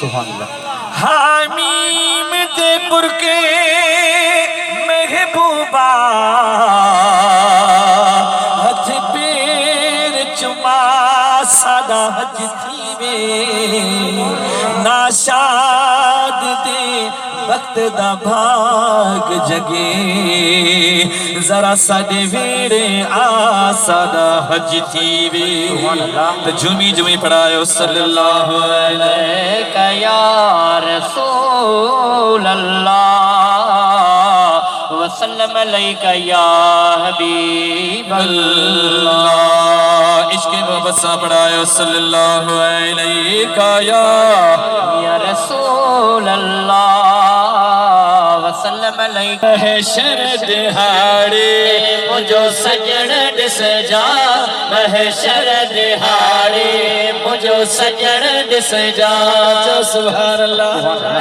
سبحان اللہ حامیم دے برکے محبوبہ ہتھ پیر چما سادہ حج تھی وے ناشاد دے وقت دا بھاگ جگے ذرا ساڈے ویڑے آ سادہ حج تھی وے تو جھومی جھومی پڑھائے صلی اللہ علیہ یا رسول اللہ وسلم علیکہ یا حبیب اللہ عشق مبسہ پڑھائے صلی اللہ علیہ یا رسول اللہ وسلم علیکہ محشر دہاڑے مجھو سجن ڈس جا محشر دہاڑے مجھو سجن ڈس جا سبحان اللہ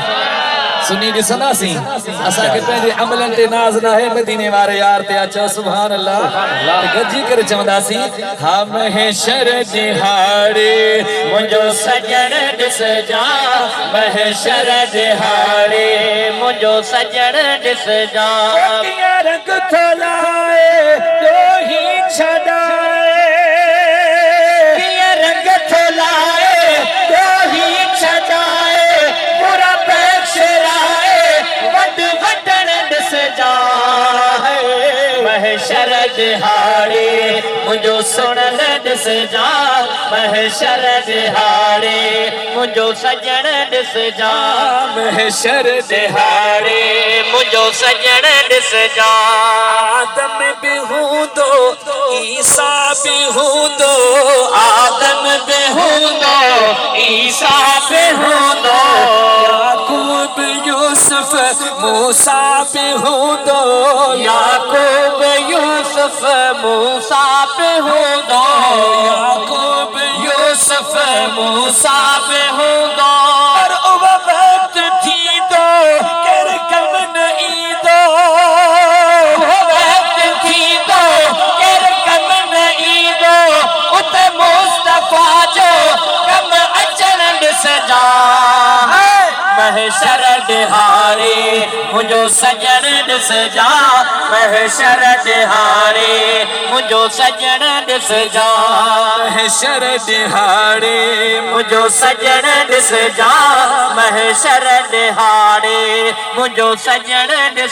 سنی دی سنا سی اسا کے پہلے عملن تے ناز نہ ہے مدینے وارے یار تے اچھا سبحان اللہ گجی کر چمدا سی ہاں محشر دہاڑے مجھو سجن ڈس جا محشر دہاڑے مجھو سجن ڈس جا کیا رنگ تھلائے تو ہی چھڑائے کیا رنگ تھلائے تو ہی چھڑائے پورا پیک شرائے وڈ وڈن ڈس جا محشر دہاڑے مجھو سنن ڈس جا محشر دہاڑے مجھو سجن ڈس جا محشر دہاڑے مجھو سجن ڈس جا آدم بھی ہوں دو عیسیٰ بھی ہوں دو آدم بے ہوں دو عیسیٰ بے ہوں دو یعقوب یوسف موسیٰ بھی ہوں دو یعقوب یوسف موسیٰ بے ہوں دو یعقوب یوسف موسیٰ بے ہوں دو اور وہ وقت تھی دو کر کم نہیں دو وہ وقت تھی دو کر کم نہیں دو ات مصطفیٰ جو کم اچن ڈس جا محشر دہاڑے مجھو سجن ڈس جا محشر دہاڑے مجھو سجن ڈس جا محشر دہاڑے مجھو سجن ڈس جا محشر دہاڑے مجھو سجن ڈس